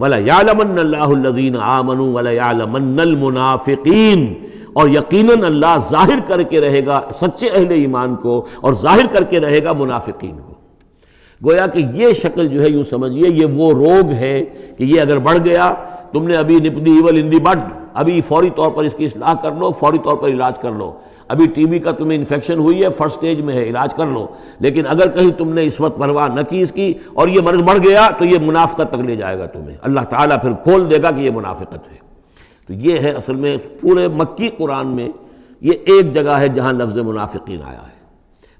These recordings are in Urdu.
وَلَيَعْلَمَنَّ اللَّهُ الَّذِينَ آمَنُوا وَلَيَعْلَمَنَّ الْمُنَافِقِينَ، اور یقیناً اللہ ظاہر کر کے رہے گا سچے اہل ایمان کو اور ظاہر کر کے رہے گا منافقین کو۔ گویا کہ یہ شکل جو ہے یوں سمجھیے یہ وہ روگ ہے کہ یہ اگر بڑھ گیا، تم نے ابھی نپ دی ایول ان دی بڈ، ابھی فوری طور پر اس کی اصلاح کر لو، فوری طور پر علاج کر لو۔ ابھی ٹی بی کا تمہیں انفیکشن ہوئی ہے، فرسٹ سٹیج میں ہے، علاج کر لو۔ لیکن اگر کہیں تم نے اس وقت پرواہ نہ کی اس کی اور یہ مرض بڑھ گیا تو یہ منافقت تک لے جائے گا تمہیں، اللہ تعالیٰ پھر کھول دے گا کہ یہ منافقت ہے۔ تو یہ ہے اصل میں پورے مکی قرآن میں یہ ایک جگہ ہے جہاں لفظ منافقین آیا ہے۔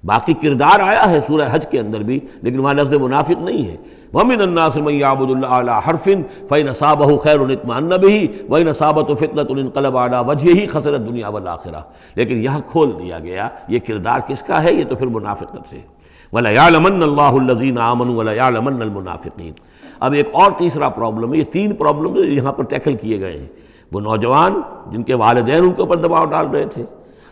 باقی کردار آیا ہے سورہ حج کے اندر بھی، لیکن وہاں لفظ منافق نہیں ہے۔ وَمِنَ النَّاسِ مَن يَعْبُدُ اللَّهَ عَلَىٰ حَرْفٍ فَإِنْ أَصَابَهُ خَيْرٌ اطْمَأَنَّ بِهِ وَإِنْ أَصَابَتْهُ فِتْنَةٌ انقلب عَلَىٰ وَجْهِهِ خَسِرَ الدُّنْيَا وَالْآخِرَةَ، لیکن یہاں کھول دیا گیا یہ کردار کس کا ہے، یہ تو پھر منافقت سے۔ وَلَيَعْلَمَنَّ اللَّهُ الَّذِينَ آمَنُوا وَلَيَعْلَمَنَّ الْمُنَافِقِينَ۔ اب ایک اور تیسرا پرابلم ہے، یہ تین پرابلم یہاں پر ٹیکل کیے گئے ہیں۔ وہ نوجوان جن کے والدین ان کے اوپر دباؤ ڈال رہے تھے،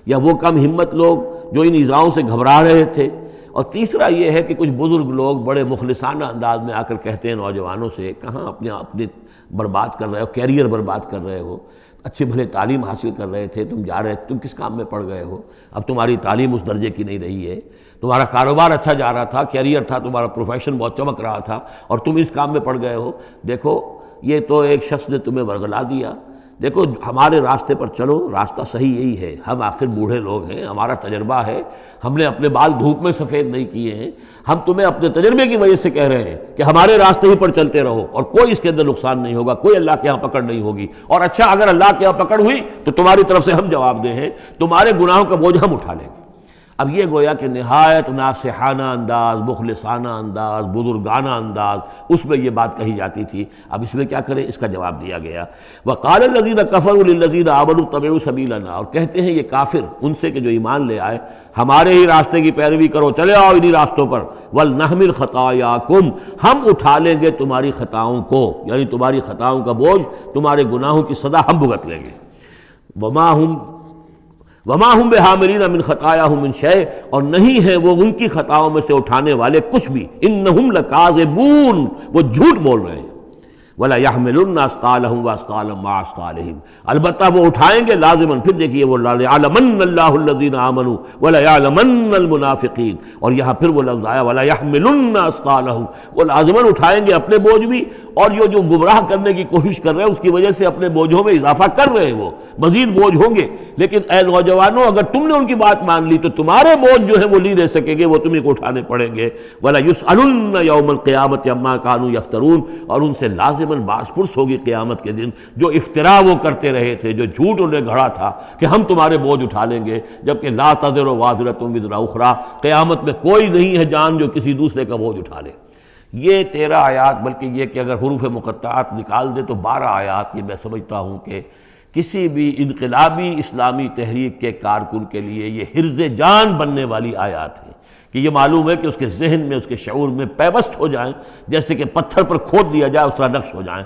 یا وہ کم ہمت لوگ جو ان ایذاؤں سے گھبرا رہے تھے، اور تیسرا یہ ہے کہ کچھ بزرگ لوگ بڑے مخلصانہ انداز میں آ کر کہتے ہیں نوجوانوں سے، کہاں اپنے برباد کر رہے ہو، کیریئر برباد کر رہے ہو، اچھے بھلے تعلیم حاصل کر رہے تھے، تم جا رہے تم کس کام میں پڑ گئے ہو، اب تمہاری تعلیم اس درجے کی نہیں رہی ہے، تمہارا کاروبار اچھا جا رہا تھا، کیریئر تھا، تمہارا پروفیشن بہت چمک رہا تھا، اور تم اس کام میں پڑ گئے ہو۔ دیکھو یہ تو ایک شخص نے تمہیں ورغلا دیا، دیکھو ہمارے راستے پر چلو، راستہ صحیح یہی ہے، ہم آخر بوڑھے لوگ ہیں، ہمارا تجربہ ہے، ہم نے اپنے بال دھوپ میں سفید نہیں کیے ہیں، ہم تمہیں اپنے تجربے کی وجہ سے کہہ رہے ہیں کہ ہمارے راستے ہی پر چلتے رہو، اور کوئی اس کے اندر نقصان نہیں ہوگا، کوئی اللہ کے ہاں پکڑ نہیں ہوگی، اور اچھا اگر اللہ کے ہاں پکڑ ہوئی تو تمہاری طرف سے ہم جواب دہ ہیں، تمہارے گناہوں کا بوجھ ہم اٹھا لیں گے۔ اب یہ گویا کہ نہایت ناصحانہ انداز، مخلصانہ انداز، بزرگانہ انداز، اس میں یہ بات کہی جاتی تھی۔ اب اس میں کیا کریں، اس کا جواب دیا گیا۔ وَقَالَ الَّذِينَ كَفَرُوا لِلَّذِينَ آمَنُوا اتَّبِعُوا سَبِيلَنَا، اور کہتے ہیں یہ کافر ان سے کہ جو ایمان لے آئے، ہمارے ہی راستے کی پیروی کرو، چلے آؤ انہی راستوں پر۔ وَلْنَحْمِلْ خَطَايَاكُمْ، ہم اٹھا لیں گے تمہاری خطاؤں کو، یعنی تمہاری خطاؤں کا بوجھ، تمہارے گناہوں کی سزا ہم بھگت لیں گے۔ وما ہم بحاملین من خطایاہم من شیء، اور نہیں ہیں وہ ان کی خطاؤں میں سے اٹھانے والے کچھ بھی۔ انہم لکاذبون، وہ جھوٹ بول رہے ہیں۔ ولا یحملن اثقالہم واثقالا مع اثقالہم، البتہ وہ اٹھائیں گے لازماً۔ پھر دیکھیے وہ لَيَعْلَمَنَّ اللَّهُ الَّذِينَ آمَنُوا وَلَيَعْلَمَنَّ الْمُنَافِقِينَ، اور یہاں پھر وہ لفظ آیا ولا یحملن اثقالہم، وہ لازماً اٹھائیں گے اپنے بوجھ بھی، اور جو گمراہ کرنے کی کوشش کر رہے ہیں اس کی وجہ سے اپنے بوجھوں میں اضافہ کر رہے ہیں، وہ مزید بوجھ ہوں گے۔ لیکن اے نوجوانوں، اگر تم نے ان کی بات مان لی تو تمہارے بوجھ جو ہے وہ نہیں رہ سکیں گے، وہ تمہیں کو اٹھانے پڑیں گے۔ ولا یسألن یوم القیامۃ عما کانوا یفترون، اور ان سے لازماً باس پرس ہوگی قیامت کے دن جو افتراء وہ کرتے رہے تھے، جو جھوٹ انہیں گھڑا تھا کہ ہم تمہارے بوجھ اٹھا لیں گے، جبکہ لا تزر وازرۃ وزر اخری، قیامت میں کوئی نہیں ہے جان جو کسی دوسرے کا بوجھ اٹھا لے۔ یہ 13 آیات، بلکہ یہ کہ اگر حروف مقطعات نکال دے تو 12 آیات، یہ میں سمجھتا ہوں کہ کسی بھی انقلابی اسلامی تحریک کے کارکن کے لیے یہ حرز جان بننے والی آیات ہیں، کہ یہ معلوم ہے کہ اس کے ذہن میں، اس کے شعور میں پیوست ہو جائیں، جیسے کہ پتھر پر کھود دیا جائے اس طرح نقش ہو جائیں۔